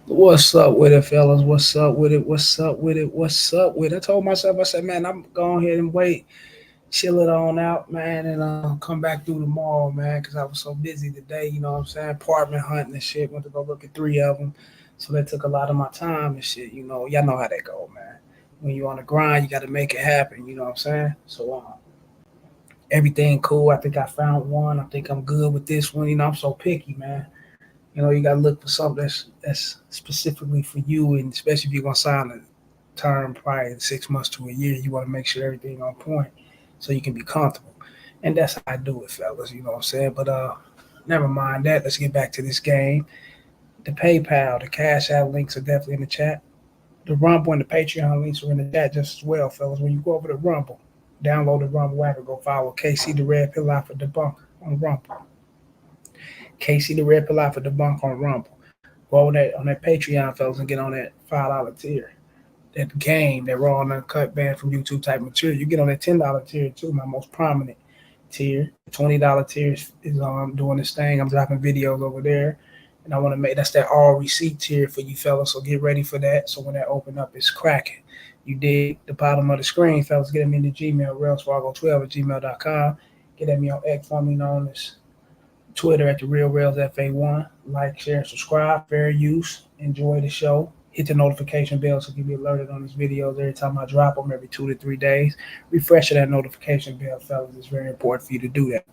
What's up with it, fellas? What's up with it? What's up with it? What's up with it? I told myself, I said, man, I'm going ahead and wait, chill it on out, man, and come back through tomorrow, man, because I was so busy today. You know what I'm saying? Apartment hunting and shit. Went to go look at three of them, so that took a lot of my time and shit. Y'all know how that go, man. When you on the grind, you got to make it happen. You know what I'm saying? So everything cool. I think I found one. I think I'm good with this one. I'm so picky, man. You got to look for something that's specifically for you, and especially if you're gonna sign a term prior to 6 months to a year, you want to make sure everything on point so you can be comfortable. And that's how I do it, fellas. You know what I'm saying? But never mind that. Let's get back to this game. The PayPal, the Cash App links are definitely in the chat. The Rumble and the Patreon links are in the chat just as well, fellas. When you go over to Rumble, download the Rumble app and go follow KC the Red Pill Alpha Debunk on Rumble. KC the Red Pill Alpha Debunk on Rumble. Go over that on that Patreon, fellas, and get on that $5 tier. That game, that raw and uncut banned from YouTube type material. You get on that $10 tier too, my most prominent tier. The $20 tier is doing this thing. I'm dropping videos over there. And I want to make that's that all receipt tier for you fellas. So get ready for that. So when that open up, it's cracking. You dig the bottom of the screen, fellas. Get at me in the Gmail, railsfargo12 at gmail.com. Get at me on X, formerly known as Twitter at the Real Rails FA1. Like, share, subscribe. Fair use. Enjoy the show. Hit the notification bell so you can be alerted on these videos every time I drop them every 2 to 3 days. Refresh that notification bell, fellas. It's very important for you to do that.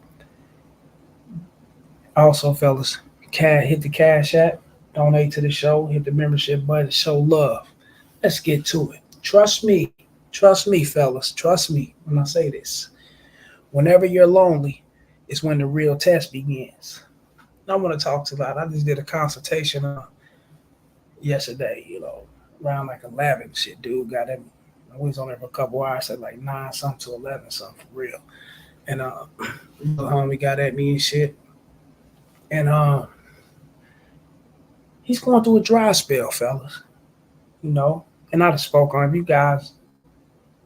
Also, fellas, hit the Cash App. Donate to the show. Hit the membership button. Show love. Let's get to it. Trust me. Trust me, fellas. Trust me when I say this. Whenever you're lonely, is when the real test begins. I want to talk to that. I just did a consultation yesterday, around like 11. Shit, dude got him. We was on there for a couple hours, at like 9 something to 11 something for real. And homie got at me and shit. And he's going through a dry spell, fellas. You know. And I just spoke on. If you guys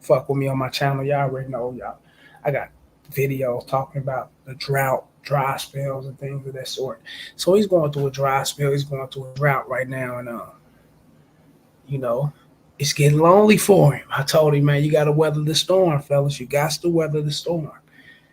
fuck with me on my channel, y'all already know y'all. I got videos talking about the drought, dry spells, and things of that sort. So he's going through a dry spell. He's going through a drought right now, and you know, it's getting lonely for him. I told him, man, you got to weather the storm, fellas. You got to weather the storm.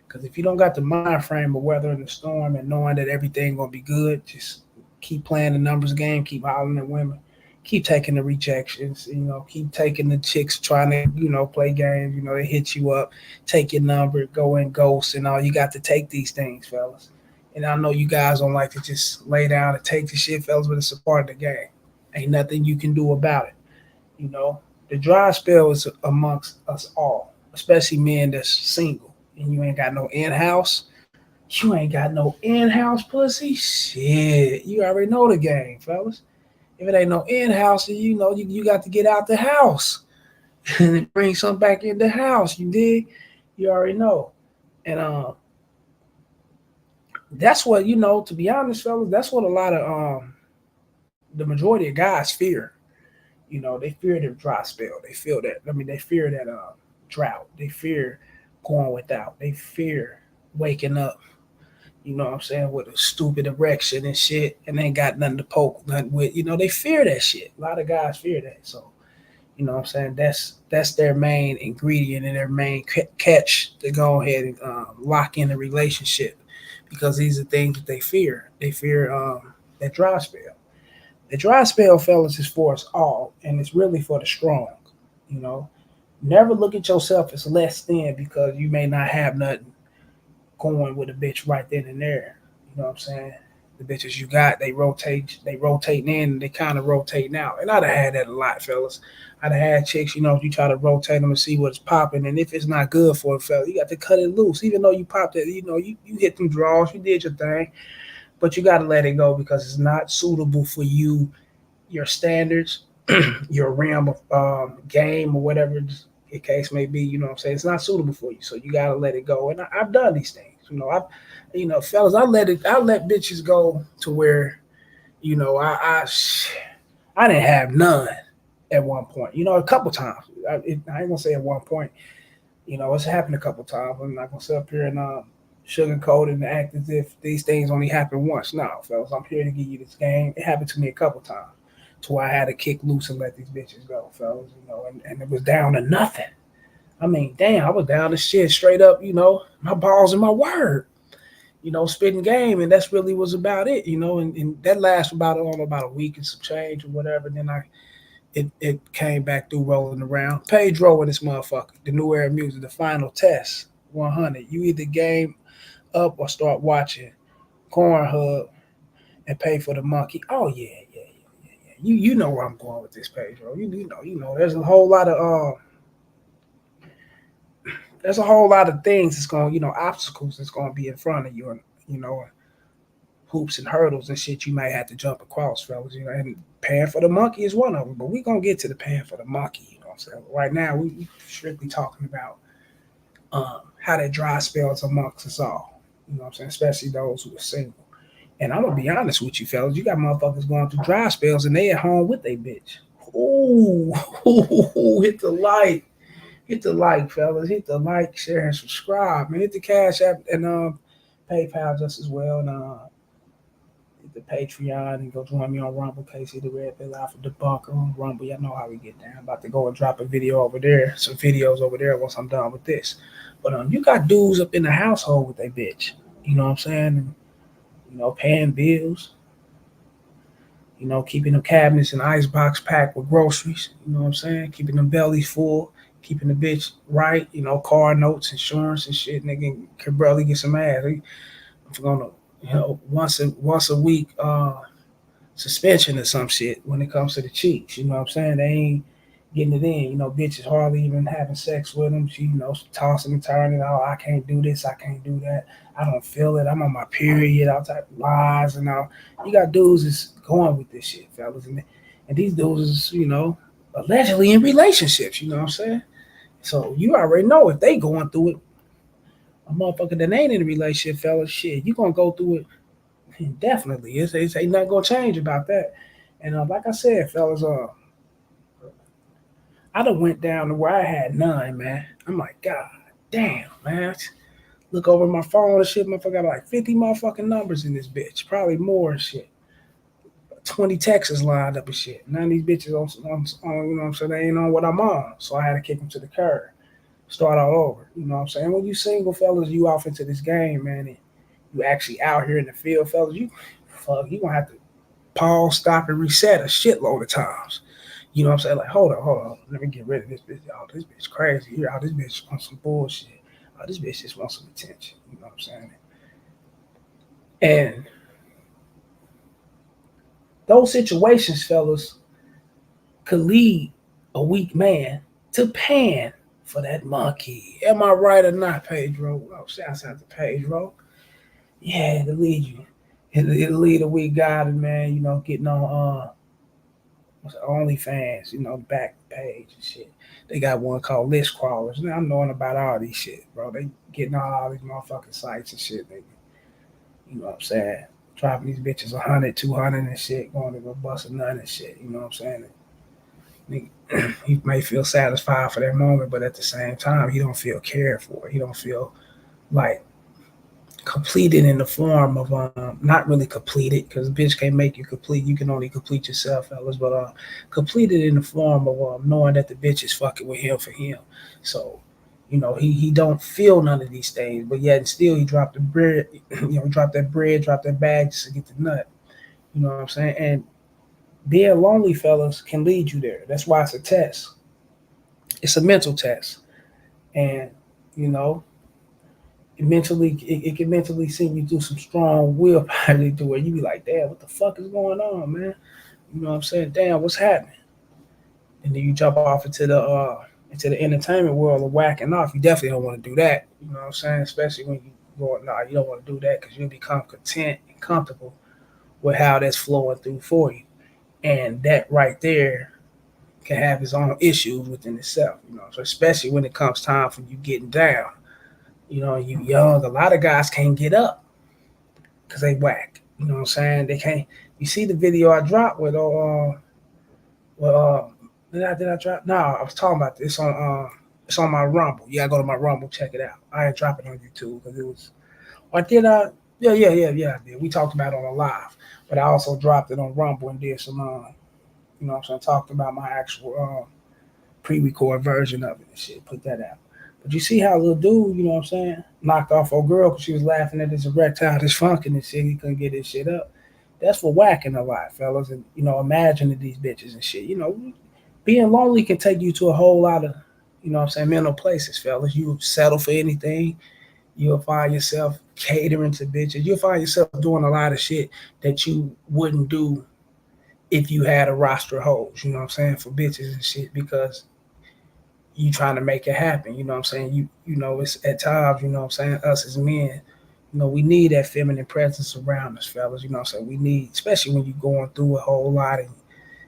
Because if you don't got the mind frame of weathering the storm and knowing that everything gonna be good, just keep playing the numbers game, keep hollering at women, keep taking the rejections, keep taking the chicks trying to, play games, they hit you up, take your number, go and ghost and all. You got to take these things, fellas. And I know you guys don't like to just lay down and take the shit, fellas, but it's a part of the game. Ain't nothing you can do about it. You know, the dry spell is amongst us all, especially men that's single and you ain't got no in house. You ain't got no in house pussy. Shit, you already know the game, fellas. If it ain't no in house, you got to get out the house and bring something back in the house. You dig? You already know. And that's what to be honest, fellas. That's what a lot of the majority of guys fear. They fear the dry spell. They feel that. I mean, they fear that drought. They fear going without. They fear waking up. You know what I'm saying, with a stupid erection and shit, and ain't got nothing to poke nothing with. They fear that shit. A lot of guys fear that. So, you know what I'm saying, that's their main ingredient and their main catch to go ahead and lock in a relationship, because these are things that they fear. They fear that dry spell. The dry spell, fellas, is for us all, and it's really for the strong. You know, never look at yourself as less than because you may not have nothing going with a bitch right then and there. You know what I'm saying? The bitches you got, they rotating in, and they kind of rotating out. And I'd have had that a lot, fellas. I'd have had chicks, if you try to rotate them and see what's popping, and if it's not good for a fella, you got to cut it loose. Even though you popped it, you hit them draws, you did your thing, but you got to let it go because it's not suitable for you, your standards, your realm of game or whatever the case may be. You know what I'm saying? It's not suitable for you, so you got to let it go. And I've done these things. Fellas, I let bitches go to where, I didn't have none at one point. A couple times. I ain't gonna say at one point. It's happened a couple times. I'm not gonna sit up here and sugarcoat and act as if these things only happen once. No, fellas, I'm here to give you this game. It happened to me a couple times. to where I had to kick loose and let these bitches go, fellas. And it was down to nothing. I mean, damn, I was down to shit straight up. My balls and my word. Spitting game, and that's really was about it. And that lasted about a week and some change or whatever. Then it came back through rolling around. Pedro and this motherfucker, the new era music, the final test, 100. You either game up or start watching Cornhub and pay for the monkey. Oh yeah. You know where I'm going with this, Pedro. You know. There's a whole lot of things that's going, obstacles that's going to be in front of you, and hoops and hurdles and shit you might have to jump across, fellas. And paying for the monkey is one of them. But we're gonna get to the paying for the monkey. You know what I'm saying? Right now, we strictly talking about how that dry spells amongst us all. You know what I'm saying? Especially those who are single. And I'm gonna be honest with you, fellas. You got motherfuckers going through dry spells and they at home with their bitch. Ooh, hit the like. Hit the like, fellas. Hit the like, share, and subscribe. Man, hit the Cash App and PayPal just as well. And hit the Patreon and go join me on Rumble. Casey the Red Bill Alpha Debunker on Rumble. Y'all know how we get down. I'm about to go and drop a video over there. Some videos over there once I'm done with this. But you got dudes up in the household with their bitch. You know what I'm saying? And, paying bills. Keeping them cabinets and icebox packed with groceries. You know what I'm saying? Keeping them bellies full. Keeping the bitch right. Car notes, insurance and shit. Nigga can barely get some ass. I'm gonna, once a week suspension or some shit when it comes to the cheeks. You know what I'm saying? They ain't getting it in. Bitches hardly even having sex with them. She, tossing and turning. Oh, I can't do this. I can't do that. I don't feel it. I'm on my period. All type of lies and all. You got dudes that's going with this shit, fellas. And these dudes is, allegedly in relationships. You know what I'm saying? So you already know if they going through it. A motherfucker that ain't in a relationship, fellas, shit, you gonna go through it. Definitely, it's ain't nothing gonna change about that. And like I said, fellas, I done went down to where I had none, man. I'm like, God damn, man. Look over my phone and shit, motherfucker. Got like 50 motherfucking numbers in this bitch, probably more and shit. 20 texts lined up and shit. None of these bitches on you know what I'm saying, they ain't on what I'm on. So I had to kick them to the curb. Start all over. You know what I'm saying? When you single fellas, you off into this game, man, and you actually out here in the field, fellas, you gonna have to pause, stop, and reset a shitload of times. You know what I'm saying? Like, hold on. Let me get rid of this bitch. Oh, this bitch crazy. Here, this bitch wants some bullshit. Oh, this bitch just wants some attention. You know what I'm saying? And those situations, fellas, could lead a weak man to paying for that monkey. Am I right or not, Pedro? Oh, shouts out to Pedro. Yeah, it'll lead you. It'll lead a weak guy to, man, getting on OnlyFans, back page and shit. They got one called List Crawlers. Now I'm knowing about all these shit, bro. They getting all these motherfucking sites and shit. You know what I'm saying? Dropping these bitches 100, 200 and shit, going to go bust a nut and shit. You know what I'm saying? He may feel satisfied for that moment, but at the same time, he don't feel cared for. He don't feel like completed in the form of not really completed, because bitch can't make you complete. You can only complete yourself, fellas. But completed in the form of knowing that the bitch is fucking with him for him. So he don't feel none of these things, but yet and still he dropped the bread. Drop that bread, drop that bag just to get the nut. You know what I'm saying? And being lonely, fellas, can lead you there. That's why it's a test. It's a mental test, and you know it can mentally send you through some strong willpower to where you be like, damn, what the fuck is going on, man? You know what I'm saying? Damn, what's happening? And then you jump off into the entertainment world of whacking off. You definitely don't want to do that. You know what I'm saying? Especially when you go, nah, you don't want to do that because you'll become content and comfortable with how that's flowing through for you. And that right there can have its own issues within itself, So especially when it comes time for you getting down, you young. A lot of guys can't get up because they whack. You know what I'm saying? They can't. You see the video I dropped with did I drop? No, I was talking about this it's on my Rumble. You gotta go to my Rumble, check it out. I didn't drop it on YouTube because it was. Or did I? Yeah. I did. We talked about it on a live, but I also dropped it on Rumble and did some You know what I'm saying? Talked about my actual pre-record version of it and shit. Put that out. But you see how little dude, you know what I'm saying, knocked off old girl because she was laughing at his erectile dysfunction and shit. He couldn't get his shit up. That's for whacking a lot, fellas. And, imagining these bitches and shit. Being lonely can take you to a whole lot of, mental places, fellas. You settle for anything. You'll find yourself catering to bitches. You'll find yourself doing a lot of shit that you wouldn't do if you had a roster of hoes, for bitches and shit, because you trying to make it happen, it's at times, us as men, we need that feminine presence around us, fellas, we need, especially when you're going through a whole lot and,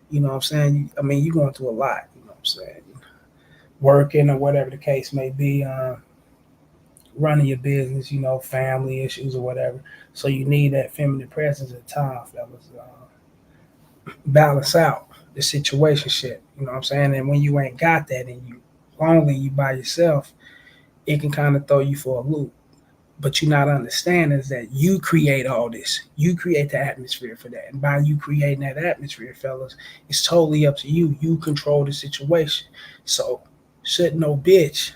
you're going through a lot, working or whatever the case may be, running your business, family issues or whatever. So you need that feminine presence at times, fellas. Balance out the situation shit. And when you ain't got that and you lonely, you by yourself, it can kind of throw you for a loop. But you're not understanding is that you create all this. You create the atmosphere for that. And by you creating that atmosphere, fellas, it's totally up to you. You control the situation. So should no bitch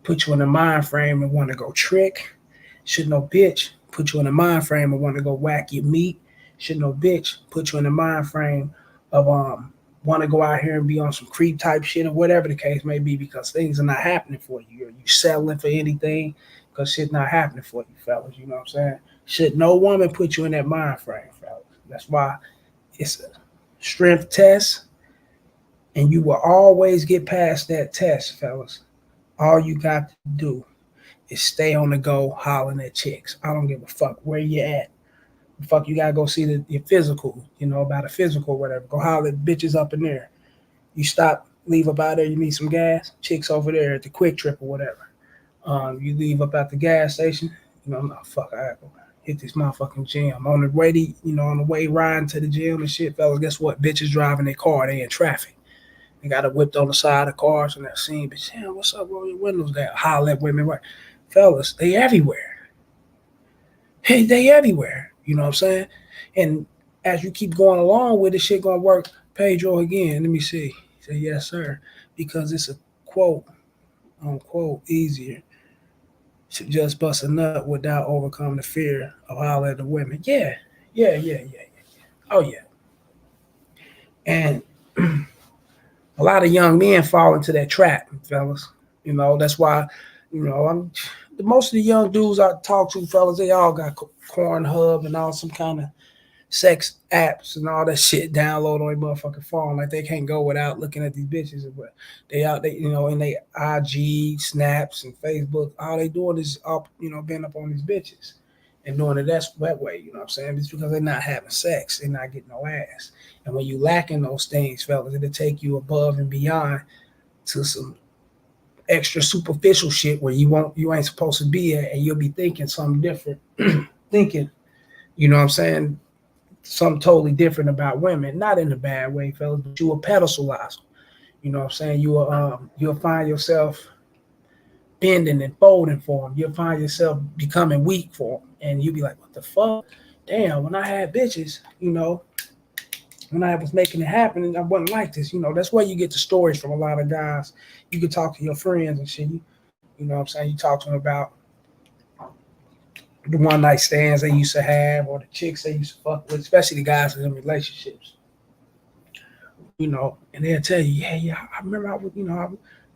put you in a mind frame and want to go trick. Should no bitch put you in a mind frame and want to go whack your meat. Should no bitch put you in a mind frame of want to go out here and be on some creep type shit or whatever the case may be, because things are not happening for you. Or you settling for anything because shit's not happening for you, fellas. You know what I'm saying? Should no woman put you in that mind frame, fellas. That's why it's a strength test, and you will always get past that test, fellas. All you got to do is stay on the go hollering at chicks. I don't give a fuck where you at. Fuck, you gotta go see your physical, about a physical or whatever. Go holler at bitches up in there. You stop, leave up out there, you need some gas, chicks over there at the Quick Trip or whatever. You leave up at the gas station, no, fuck, I gotta go hit this motherfucking gym. On the way on the way riding to the gym and shit, fellas, guess what? Bitches driving their car, they in traffic. They got it whipped on the side of cars and that scene, bitch, damn, what's up, roll your windows down, holler at women, right? Fellas, they everywhere. Hey, they everywhere. You know what I'm saying? And as you keep going along with it, shit gonna work. Pedro again. Let me see. He said, yes, sir. Because it's a quote, unquote, easier to just bust a nut without overcoming the fear of hollering at the women. Yeah. Oh yeah. And a lot of young men fall into that trap, fellas. That's why, most of the young dudes I talk to, fellas, they all got Pornhub and all some kind of sex apps and all that shit download on their motherfucking phone. Like they can't go without looking at these bitches. But they out there, in they IG, snaps, and Facebook. All they doing is up, being up on these bitches and doing it that way. You know what I'm saying? It's because they're not having sex. They're not getting no ass. And when you lacking those things, fellas, it'll take you above and beyond to some extra superficial shit where you ain't supposed to be at, and you'll be thinking something different. Thinking, what I'm saying, something totally different about women, not in a bad way, fellas, but you will pedestalize them. You know what I'm saying? You'll find yourself bending and folding for them. You'll find yourself becoming weak for them, and you'll be like, "What the fuck? Damn!" When I had bitches, when I was making it happen, I wasn't like this. That's where you get the stories from a lot of guys. You can talk to your friends and shit. You know what I'm saying? You talk to them about the one night stands they used to have, or the chicks they used to fuck with, especially the guys in relationships. And they'll tell you, yeah, I remember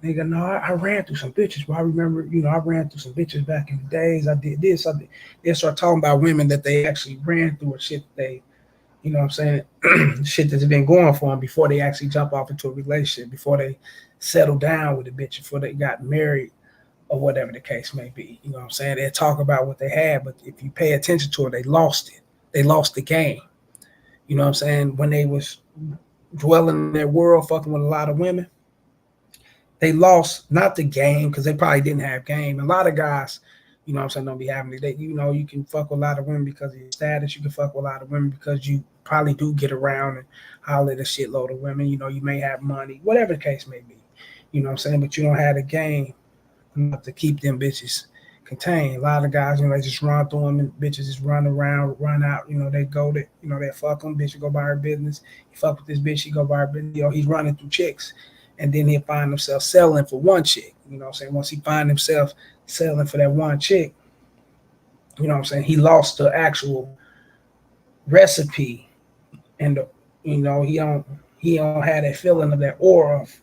nigga, no, I ran through some bitches, but I remember, I ran through some bitches back in the days. I did this, I did. They start talking about women that they actually ran through, or shit that they, what I'm saying, shit that's been going for them before they actually jump off into a relationship, before they settle down with a bitch, before they got married, or whatever the case may be. You know what I'm saying? They talk about what they had, but if you pay attention to it, they lost it. They lost the game. You know what I'm saying? When they was dwelling in their world, fucking with a lot of women, they lost not the game, because they probably didn't have game. A lot of guys, don't be having it. You can fuck with a lot of women because of your status. You can fuck with a lot of women because you probably do get around and holler at a shitload of women. You may have money, whatever the case may be. You know what I'm saying? But you don't have the game enough to keep them bitches, contain. A lot of guys, they just run through them and bitches just run around, run out. They go to, they fuck them, bitch, go by her business. You fuck with this bitch, she go by her business. He's running through chicks. And then he'll find himself selling for one chick. Once he find himself selling for that one chick, he lost the actual recipe. And, he don't have that feeling of that aura of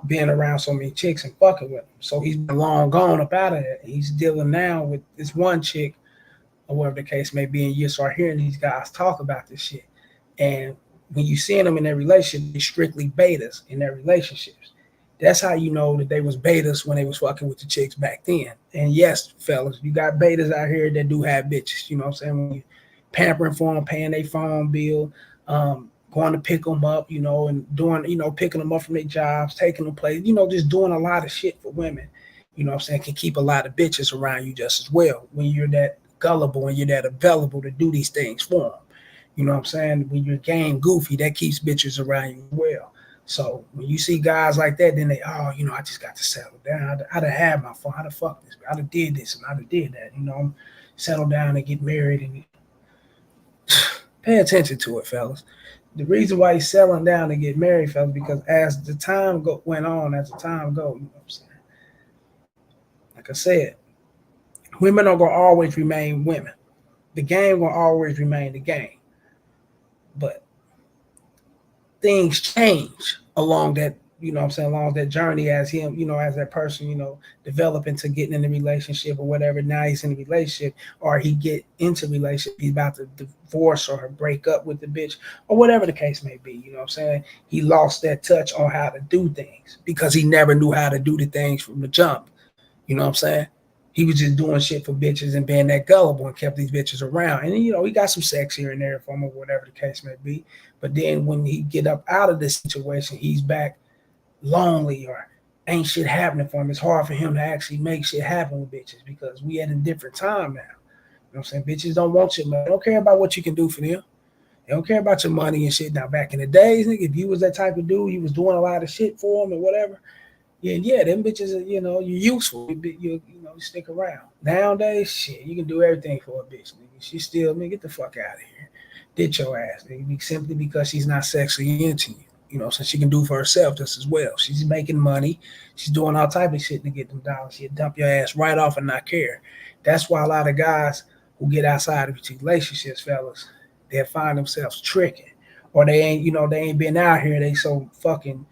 being around so many chicks and fucking with them. So he's been long gone up out of it. He's dealing now with this one chick, or whatever the case may be, and you start hearing these guys talk about this shit. And when you see them in their relationship, they're strictly betas in their relationships. That's how you know that they was betas when they was fucking with the chicks back then. And yes, fellas, you got betas out here that do have bitches. You know what I'm saying? When you pampering for them, paying their phone bill, going to pick them up, and doing, picking them up from their jobs, taking them places, just doing a lot of shit for women, what I'm saying, can keep a lot of bitches around you just as well when you're that gullible and you're that available to do these things for them. You know what I'm saying? When you're game goofy, that keeps bitches around you well. So when you see guys like that, then they, I just got to settle down. I'd have had my fun. I'd have fucked this. I'd have did this and I'd have did that. Settle down and get married and pay attention to it, fellas. The reason why he's settling down to get married, fellas, because as the time went on, as the time go, what I'm saying? Like I said, women are gonna always remain women. The game will always remain the game. But things change along that, along that journey as him, as that person, developing to getting in a relationship or whatever. Now he's in a relationship, or he get into a relationship, he's about to divorce or break up with the bitch or whatever the case may be. You know what I'm saying? He lost that touch on how to do things because he never knew how to do the things from the jump. You know what I'm saying? He was just doing shit for bitches and being that gullible and kept these bitches around. And, he got some sex here and there for him or whatever the case may be. But then when he get up out of this situation, he's back lonely or ain't shit happening for him. It's hard for him to actually make shit happen with bitches because we at a different time now. You know what I'm saying? Bitches don't want your money. They don't care about what you can do for them. They don't care about your money and shit. Now, back in the days, nigga, if you was that type of dude, you was doing a lot of shit for them or whatever, yeah, them bitches are, you're useful. You stick around. Nowadays, shit, you can do everything for a bitch, nigga. She still, man, get the fuck out of here. Ditch your ass, nigga, simply because she's not sexually into you. So she can do for herself just as well. She's making money. She's doing all type of shit to get them dollars. She'll dump your ass right off and not care. That's why a lot of guys who get outside of relationships, fellas, they'll find themselves tricking. Or they ain't been out here. They so fucking,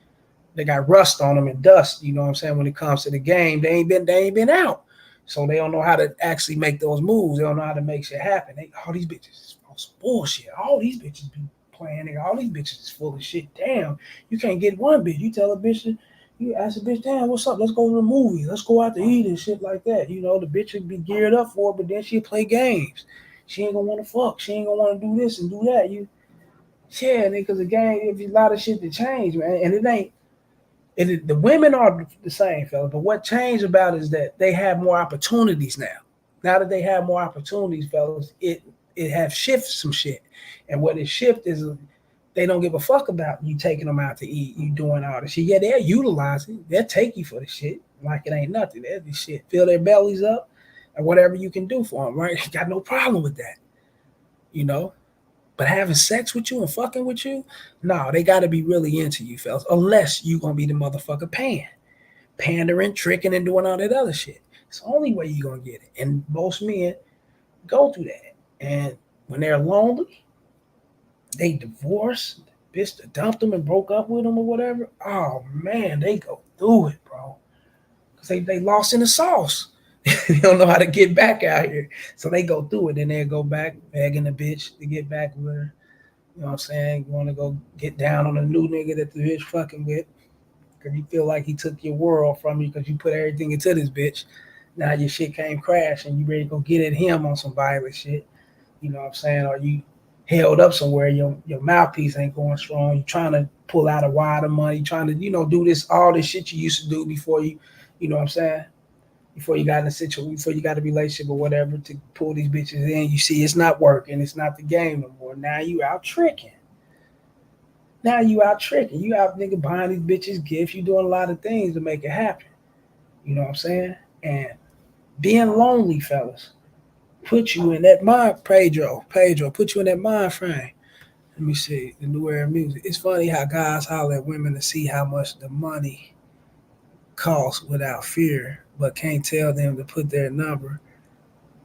they got rust on them and dust, you know what I'm saying? When it comes to the game, they ain't been out. So they don't know how to actually make those moves. They don't know how to make shit happen. All these bitches is bullshit. All these bitches be playing. All these bitches is full of shit. Damn, you can't get one bitch. You tell a bitch, you ask a bitch, damn, what's up? Let's go to the movie. Let's go out to eat and shit like that. The bitch would be geared up for it, but then she'll play games. She ain't gonna want to fuck. She ain't gonna want to do this and do that. Because the game, there's a lot of shit to change, man. And it ain't. The women are the same, fella. But what changed about it is that they have more opportunities now. Now that they have more opportunities, fellas, it have shifted some shit. And what it shift is they don't give a fuck about you taking them out to eat, you doing all this shit. Yeah, they'll utilize it. They'll take you for the shit like it ain't nothing. They'll do shit, fill their bellies up, and whatever you can do for them, right? Got no problem with that, But having sex with you and fucking with you, no, they got to be really into you, fellas. Unless you gonna be the motherfucker pandering, tricking, and doing all that other shit. It's the only way you gonna get it. And most men go through that. And when they're lonely, they divorce, the bitch that dumped them and broke up with them or whatever. Oh man, they go through it, bro. Cause they lost in the sauce. They don't know how to get back out here. So they go through it. Then they go back begging the bitch to get back with her. You know what I'm saying? You want to go get down on a new nigga that the bitch fucking with. Because you feel like he took your world from you because you put everything into this bitch. Now your shit came crash and you ready to go get at him on some violent shit. You know what I'm saying? Or you held up somewhere, your mouthpiece ain't going strong. You trying to pull out a wad of money, trying to, do all this shit you used to do before you know what I'm saying? Before you got in a situation, before you got a relationship or whatever, to pull these bitches in, you see it's not working. It's not the game no more. Now you out tricking. You out nigga buying these bitches gifts. You doing a lot of things to make it happen. You know what I'm saying? And Being lonely, fellas, put you in that mind, Pedro, put you in that mind frame. Let me see the new era music. It's funny how guys holler at women to see how much the money costs without fear, but can't tell them to put their number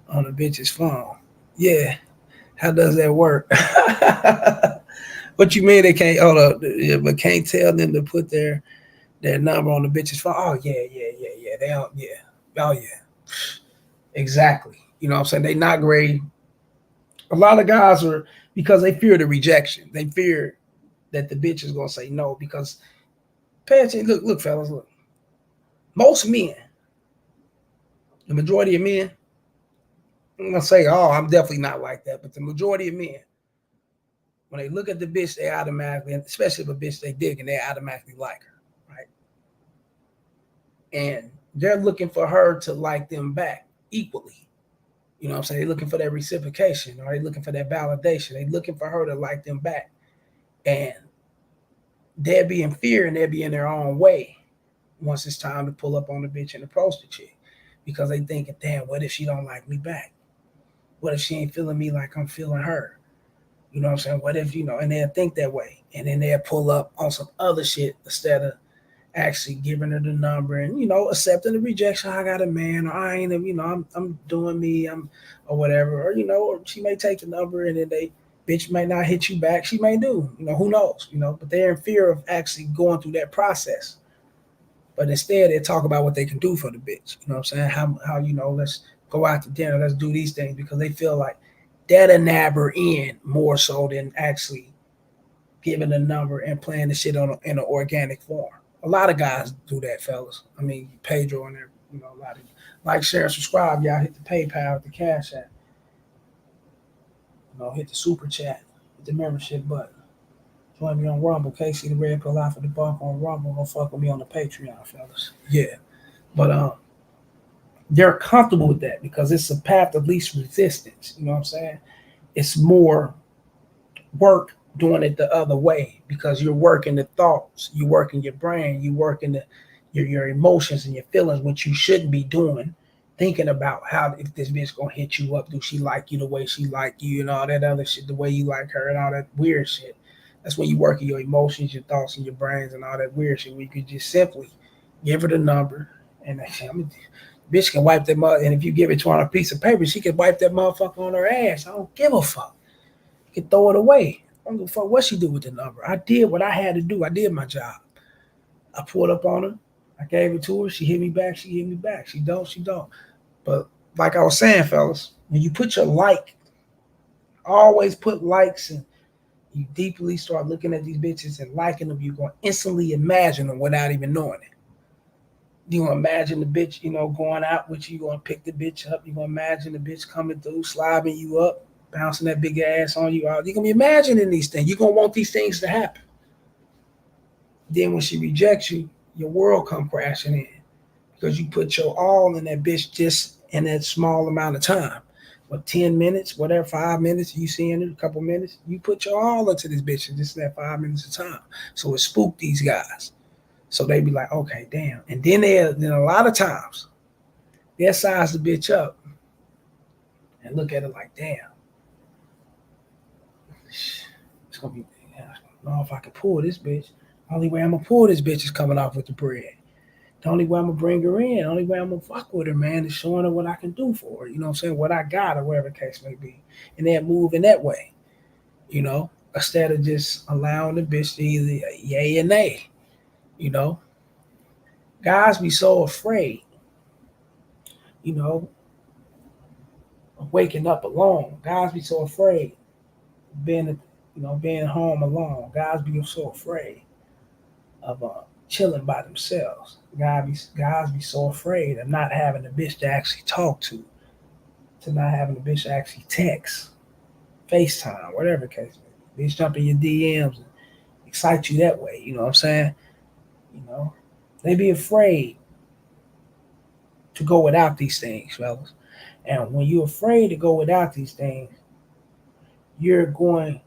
on a bitch's phone. Yeah, how does that work? What you mean they can't? Hold up, yeah, but can't tell them to put their number on the bitch's phone? Oh yeah. They don't. Yeah. Oh yeah. Exactly. You know what I'm saying? They not great. A lot of guys are because they fear the rejection. They fear that the bitch is gonna say no because pay attention. Look, fellas, look. Most men, the majority of men, I'm gonna say, oh, I'm definitely not like that, but the majority of men, when they look at the bitch, they automatically, especially if a bitch they dig and they automatically like her, right? And they're looking for her to like them back equally. You know what I'm saying? They're looking for that reciprocation, or they're looking for that validation. They're looking for her to like them back. And they'll be in fear and they'll be in their own way once it's time to pull up on the bitch and approach the chick. Because they thinking, damn, what if she don't like me back? What if she ain't feeling me like I'm feeling her? You know what I'm saying? What if, and they'll think that way. And then they'll pull up on some other shit instead of actually giving her the number and, accepting the rejection. I got a man, or I ain't, I'm doing me, or whatever. Or she may take the number and then bitch may not hit you back. She may do, who knows, but they're in fear of actually going through that process. But instead, they talk about what they can do for the bitch. You know what I'm saying? How let's go out to dinner, let's do these things because they feel like that'll nab her in more so than actually giving a number and playing the shit in an organic form. A lot of guys do that, fellas. I mean, Pedro and a lot of like, share, and subscribe. Y'all hit the PayPal, the Cash App. Hit the super chat, hit the membership button. Join me on Rumble. Casey the Red Pill out for the bump on Rumble. Go fuck with me on the Patreon, fellas. Yeah. But they're comfortable with that because it's a path of least resistance. You know what I'm saying? It's more work doing it the other way because you're working the thoughts, you working your brain, you working your emotions and your feelings, which you shouldn't be doing. Thinking about how if this bitch gonna hit you up, do she like you the way she like you and all that other shit, the way you like her and all that weird shit. That's when you working your emotions, your thoughts, and your brains and all that weird shit. Where you could just simply give her the number and bitch can wipe that mother. And if you give it to her on a piece of paper, she can wipe that motherfucker on her ass. I don't give a fuck. You can throw it away. I don't give a fuck what she do with the number. I did what I had to do. I did my job. I pulled up on her. I gave it to her. She hit me back. She hit me back. She don't. She don't. But like I was saying, fellas, when you put your always put likes and you deeply start looking at these bitches and liking them, you're going to instantly imagine them without even knowing it. You're going to imagine the bitch, going out with you. You're going to pick the bitch up. You're going to imagine the bitch coming through, slobbing you up, bouncing that big ass on you. You're going to be imagining these things. You're going to want these things to happen. Then when she rejects you, your world come crashing in because you put your all in that bitch just in that small amount of time. 10 minutes, whatever, 5 minutes, you seeing it, a couple minutes, you put your all into this bitch in just that 5 minutes of time. So it spooked these guys. So they be like, okay, damn. And then a lot of times, they'll size the bitch up and look at it like, damn. It's going to be, I don't know if I can pull this bitch. The only way I'm going to pull this bitch is coming off with the bread. The only way I'm going to bring her in, the only way I'm going to fuck with her, man, is showing her what I can do for her. You know what I'm saying? What I got or whatever the case may be. And then move in that way, instead of just allowing the bitch to either yay or nay, Guys be so afraid, of waking up alone. Guys be so afraid of being home alone. Guys be so afraid of chilling by themselves. Guys be so afraid of not having a bitch to actually talk to not having a bitch to actually text, FaceTime, whatever the case may be. Bitch jump in your DMs and excite you that way. You know what I'm saying? They be afraid to go without these things, fellas. And when you're afraid to go without these things, you're going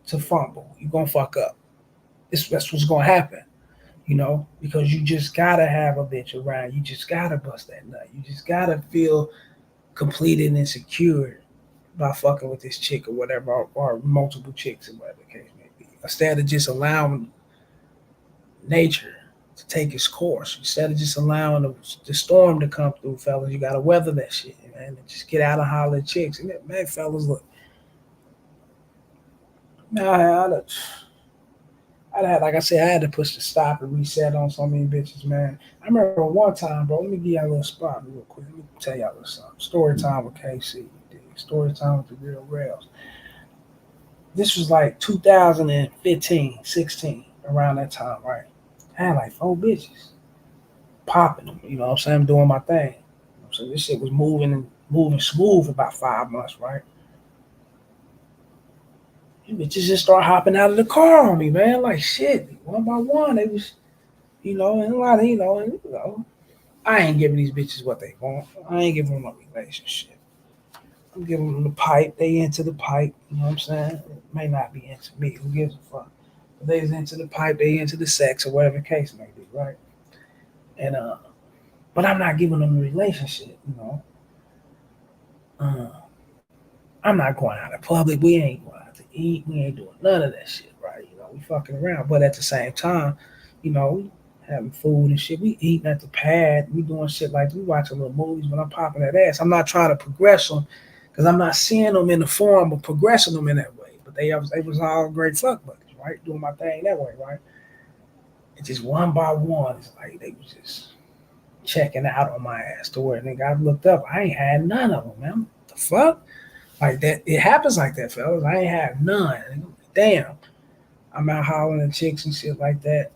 to fumble. You're going to fuck up. That's what's going to happen. because you just gotta have a bitch around. You just gotta bust that nut. You just gotta feel completed and secured by fucking with this chick or whatever, or multiple chicks or whatever the case may be. Instead of just allowing nature to take its course, instead of just allowing the storm to come through, fellas, you gotta weather that shit, man. And just get out and holler at chicks. And man, fellas, look, man, I'd had, like I said, I had to push the stop and reset on so many bitches, man. I remember one time, bro. Let me give y'all a little spot real quick. Let me tell y'all a little something. Story time with KC. Story time with the real rails. This was like 2015, 16, around that time, right? I had like 4 bitches popping them. You know what I'm saying? I'm doing my thing. So this shit was moving and moving smooth for about 5 months, right? You bitches just start hopping out of the car on me, man. Like shit, one by one. They was, and a lot of, I ain't giving these bitches what they want. I ain't giving them a relationship. I'm giving them the pipe. They into the pipe. You know what I'm saying? It may not be into me. Who gives a fuck? But they into the pipe. They into the sex or whatever the case may be, right? And but I'm not giving them a relationship. I'm not going out in public. We ain't going out to eat. We ain't doing none of that shit, right? We fucking around. But at the same time, we having food and shit. We eating at the pad. We doing shit like we watching little movies. When I'm popping that ass, I'm not trying to progress them because I'm not seeing them in the form of progressing them in that way. But they was all great fuck buddies, right? Doing my thing that way, right? And just one by one, it's like they was just checking out on my ass to where nigga I looked up. I ain't had none of them, man. What the fuck? Like that, it happens like that, fellas. I ain't have none. Damn, I'm out hollering at chicks and shit like that.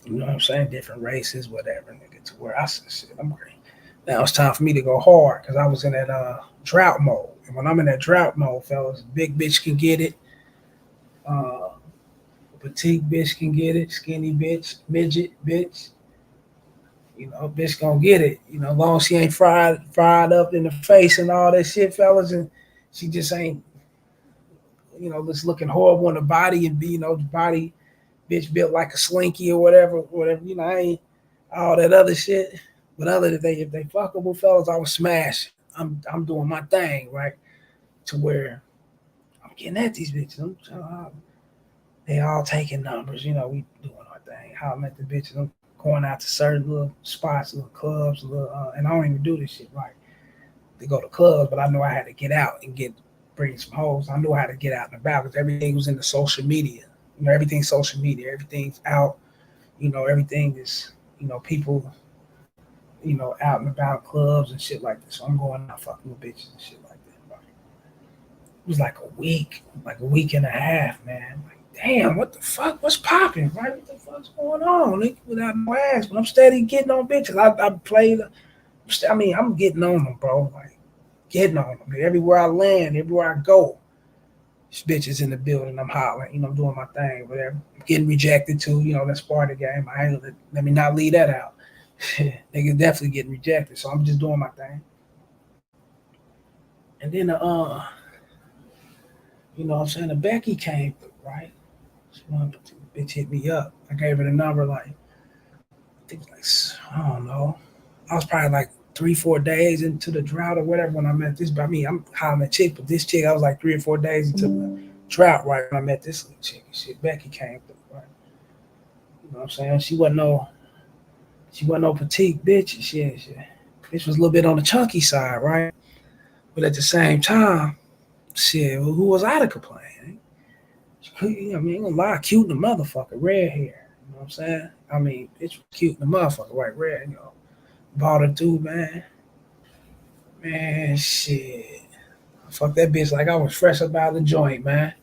You know what I'm saying? Different races, whatever, nigga. To where I said, shit, I'm great. Now it's time for me to go hard because I was in that drought mode. And when I'm in that drought mode, fellas, big bitch can get it. Uh, Petite bitch can get it. Skinny bitch, midget bitch. Bitch gonna get it. Long as she ain't fried up in the face and all that shit, fellas, and she just ain't, just looking horrible in the body and be, the body bitch built like a slinky or whatever. I ain't all that other shit. But if they fuckable fellas, I was smash. I'm doing my thing, right? To where I'm getting at these bitches. They all taking numbers, we doing our thing. How I'm at the bitches, I'm going out to certain little spots, little clubs, and I don't even do this shit right. They go to clubs, but I know I had to get out and bring some hoes. I knew I had to get out and about because everything was in the social media. Everything's social media. Everything's out. Everything is, people, out and about clubs and shit like this. So I'm going out fucking with bitches and shit like that. Right? It was like a week and a half, man. Like, damn, what the fuck? What's popping, right? What the fuck's going on? Nigga, without no ass, but I'm steady getting on bitches. I played. I'm getting on them, bro. Like getting on them. Everywhere I land, everywhere I go, this bitch is in the building. I'm hollering. I'm doing my thing, whatever. Getting rejected too. That's part of the game. I ain't let me not leave that out. Niggas definitely getting rejected, so I'm just doing my thing. And then what I'm saying, the Becky came through, right? She wanted to, bitch hit me up. I gave her the number like I think like I don't know. I was probably like 3-4 days into the drought or whatever when I met this. But I mean, I'm hollering at chick, but this chick I was like 3 or 4 days into the drought right when I met this little chick and shit. Becky came through, right? You know what I'm saying? She wasn't no petite bitch and shit. Bitch was a little bit on the chunky side, right? But at the same time, shit, who was I to complain? I ain't gonna lie, cute in the motherfucker, red hair. You know what I'm saying? I mean, bitch was cute in the motherfucker, white red. Bought her through, man. Man, shit. Fuck that bitch like I was fresh up out of the joint, man.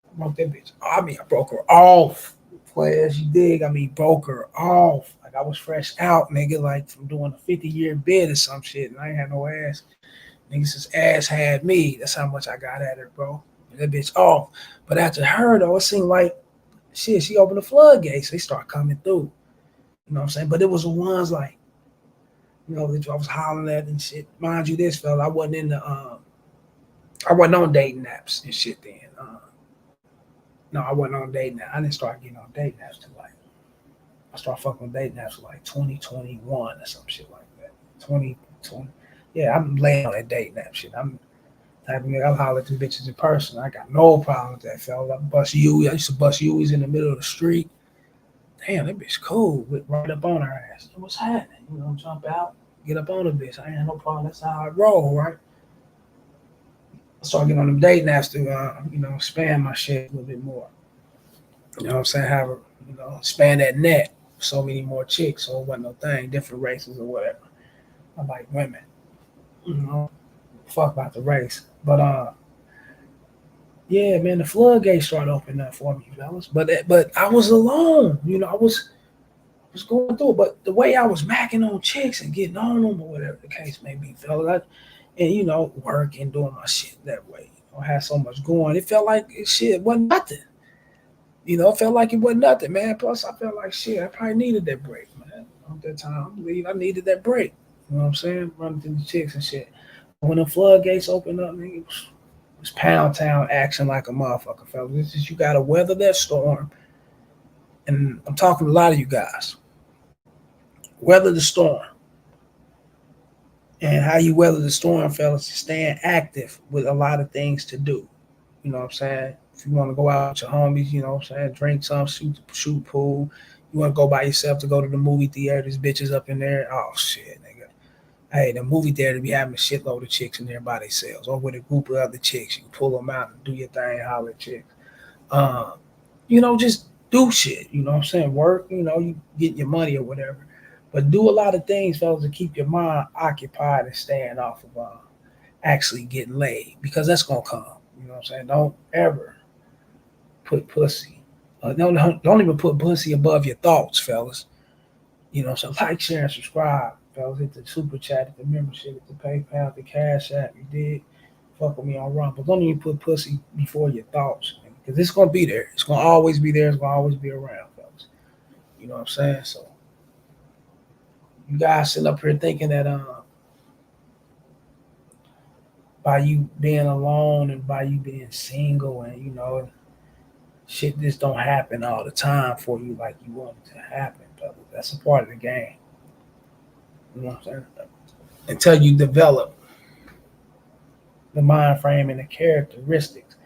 I broke that bitch. I mean, I broke her off. Players, you dig? I mean, broke her off. Like I was fresh out, nigga, like from doing a 50-year bid or some shit, and I ain't had no ass. Niggas, his ass had me. That's how much I got at her, bro. That bitch off. But after her, though, it seemed like, shit, she opened the floodgates. They start coming through. You know what I'm saying? But it was the ones like, that I was hollering at and shit. Mind you, this fella, I wasn't on dating apps and shit then. No, I wasn't on dating apps. I didn't start getting on dating apps till like I started fucking with dating apps like 2021 or some shit like that. 2020. Yeah, I'm laying on that dating app shit. I'm type of nigga, I'll holler at them bitches in person. I got no problem with that, fella. I bust you. I used to bust U's in the middle of the street. Damn, that bitch cool. With right up on her ass. What's happening? You know, jump out, get up on the bitch. I ain't had no problem. That's how I roll, right? I started getting on them dating apps to, expand my shit a little bit more. You know what I'm saying? Have a, expand that net. So many more chicks, so it wasn't no thing, different races or whatever. I like women. You know, fuck about the race. But yeah, man, the floodgates started opening up for me, fellas. But I was alone. I was going through it. But the way I was macking on chicks and getting on them or whatever the case may be, fellas, and working, doing my shit that way. I had so much going. It felt like shit wasn't nothing. It felt like it wasn't nothing, man. Plus, I felt like shit. I probably needed that break, man. At that time, I believe I needed that break. You know what I'm saying? Running through the chicks and shit. But when the floodgates opened up, nigga, it was pound town action like a motherfucker, fellas. This is you gotta weather that storm. And I'm talking to a lot of you guys. Weather the storm. And how you weather the storm, fellas, is staying active with a lot of things to do. You know what I'm saying? If you want to go out with your homies, you know what I'm saying, drink some, shoot pool. You want to go by yourself to go to the movie theater, there's bitches up in there. Oh shit, nigga. Hey, the movie theater be having a shitload of chicks in there by themselves, or with a group of other chicks. You can pull them out and do your thing, holler at chicks. Um, just do shit. You know what I'm saying? Work. You get your money or whatever, but do a lot of things, fellas, to keep your mind occupied and staying off of actually getting laid, because that's gonna come. You know what I'm saying? Don't ever put pussy. Don't even put pussy above your thoughts, fellas. So like, share, and subscribe, fellas. Hit the super chat, hit the membership, hit the PayPal, the Cash App. You did. Fuck with me on Rumble. Don't even put pussy before your thoughts, because it's gonna be there. It's gonna always be there. It's gonna always be around, fellas. You know what I'm saying? So you guys sitting up here thinking that by you being alone and by you being single and shit just don't happen all the time for you like you want it to happen, brother. That's a part of the game. You know what I'm saying? Until you develop the mind frame and the characteristics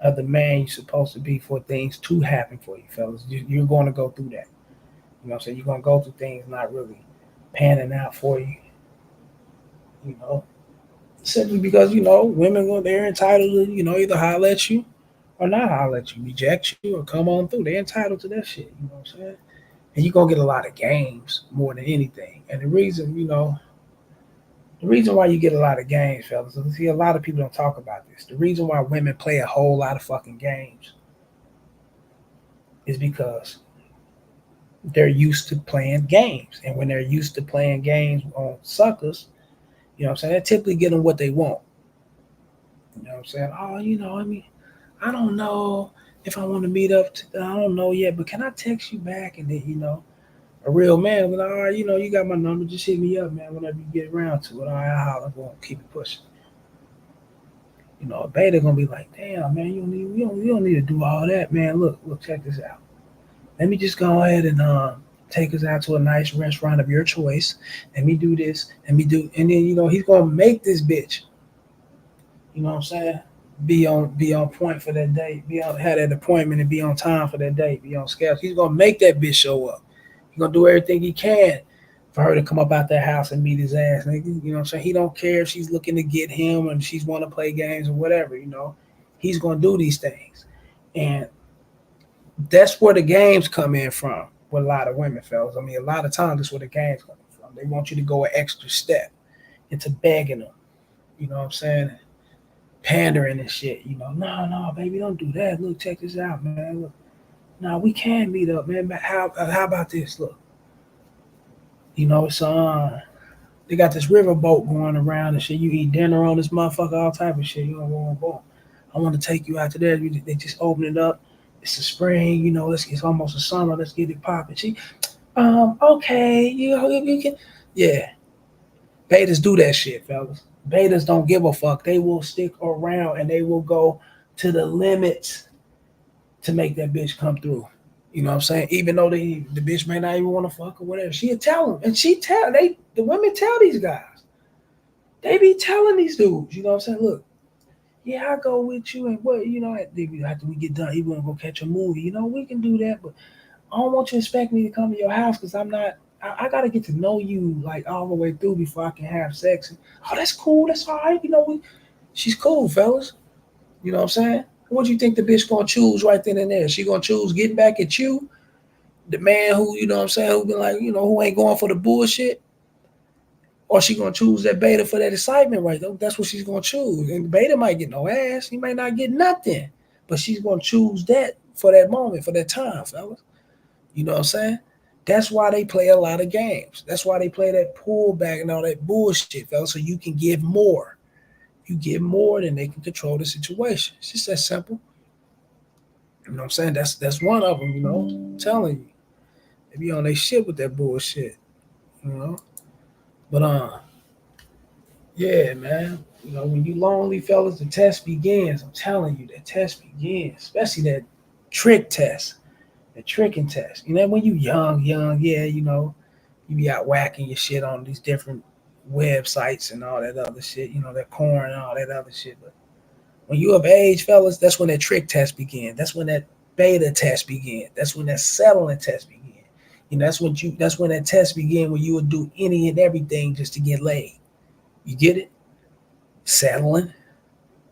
of the man you're supposed to be for things to happen for you, fellas. You're going to go through that. You know what I'm saying? You're going to go through things not really panning out for you. Simply because, women, they're entitled to, either holler at you or not holler at you, reject you or come on through. They're entitled to that shit. You know what I'm saying? And you're gonna get a lot of games more than anything. And the reason why you get a lot of games, fellas, see, a lot of people don't talk about this. The reason why women play a whole lot of fucking games is because they're used to playing games. And when they're used to playing games on suckers, you know what I'm saying, they typically get them what they want. You know what I'm saying? Oh, I don't know if I want to meet up. I don't know yet, but can I text you back? And then, a real man, but all right, you got my number. Just hit me up, man, whenever you get around to it. All right, I'll holler. We'll keep it pushing. A beta gonna be like, damn, man, you don't need to do all that, man. Look, check this out. Let me just go ahead and take us out to a nice restaurant of your choice. Let me do this. Let me do, and then he's gonna make this bitch. You know what I'm saying? Be on point for that date. Have that appointment and be on time for that date. Be on schedule. He's gonna make that bitch show up. He's gonna do everything he can for her to come up out that house and meet his ass. Nigga. You know what I'm saying? He don't care if she's looking to get him and she's want to play games or whatever. He's gonna do these things, and that's where the games come in from. With a lot of women, fellas. I mean, a lot of times that's where the games come from. They want you to go an extra step into begging them. You know what I'm saying? Pandering and shit. No, baby, don't do that. Look, check this out, man. Look, no, we can meet up, man. How about this? Look, it's they got this riverboat going around and shit. You eat dinner on this motherfucker, all type of shit. Boom. I want to take you out to there. They just open it up. It's the spring, it's almost a summer. Let's get it popping. Okay, you can, yeah. Betas do that shit, fellas. Betas don't give a fuck. They will stick around and they will go to the limits to make that bitch come through. You know what I'm saying? Even though the bitch may not even want to fuck or whatever, she'll tell him. And the women tell these guys. They be telling these dudes, you know what I'm saying? Look, yeah, I go with you and what, after we get done, you wanna go catch a movie. We can do that, but I don't want you to expect me to come to your house because I'm not. I gotta get to know you like all the way through before I can have sex. Oh, that's cool. That's all right. She's cool, fellas. You know what I'm saying? What do you think the bitch gonna choose right then and there? She gonna choose getting back at you, the man who you know what I'm saying, who been like who ain't going for the bullshit, or she gonna choose that beta for that excitement right there. That's what she's gonna choose. And the beta might get no ass. He might not get nothing, but she's gonna choose that for that moment, for that time, fellas. You know what I'm saying? That's why they play a lot of games. That's why they play that pullback and all that bullshit, fellas, so you can give more. You give more, then they can control the situation. It's just that simple. You know what I'm saying? That's one of them. I'm telling you, they be on their shit with that bullshit. You know, but yeah, man. When you lonely, fellas, the test begins. I'm telling you, the test begins. Especially that trick test, the tricking test. When you young, yeah, you be out whacking your shit on these different websites and all that other shit. That corn and all that other shit. But when you of age, fellas, that's when that trick test begins. That's when that beta test begins. That's when that settling test begins. That's when that test begins when you would do any and everything just to get laid. You get it? Settling,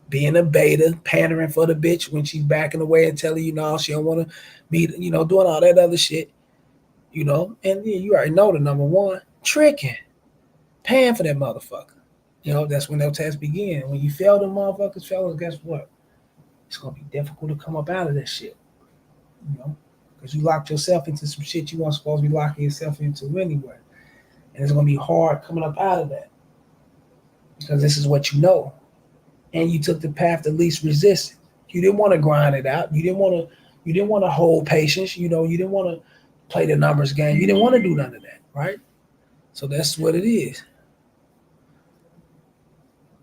being a beta, pandering for the bitch when she's backing away and telling you no, she don't want to be, doing all that other shit. And yeah, you already know the number one, tricking, paying for that motherfucker. That's when those tests begin. When you fail them motherfuckers, fellas, guess what? It's gonna be difficult to come up out of that shit. Because you locked yourself into some shit you weren't supposed to be locking yourself into anyway. And it's gonna be hard coming up out of that. Because this is what you know. And you took the path of least resistance. You didn't want to grind it out. You didn't want to hold patience. You didn't want to play the numbers game. You didn't want to do none of that, right? So that's what it is.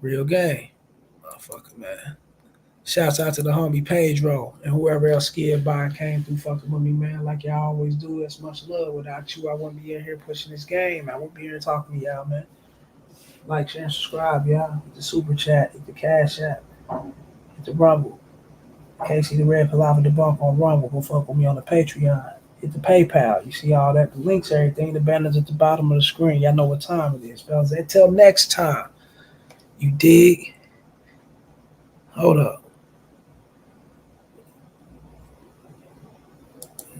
Real game. Motherfucker, man. Shouts out to the homie Pedro and whoever else scared by and came through fucking with me, man. Like y'all always do. That's much love. Without you, I wouldn't be in here pushing this game. I wouldn't be here talking to y'all, man. Like, share, and subscribe, y'all. Hit the super chat, hit the cash app, hit the rumble. Casey the Red Palava Debunk on Rumble. Go fuck with me on the Patreon. Hit the PayPal. You see all that, the links, everything. The banners at the bottom of the screen. Y'all know what time it is, fellas. Until next time. You dig? Hold up.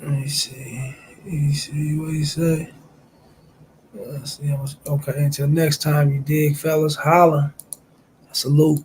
Let me see. What you say? Let's see. Okay, until next time, you dig, fellas. Holla. Salute.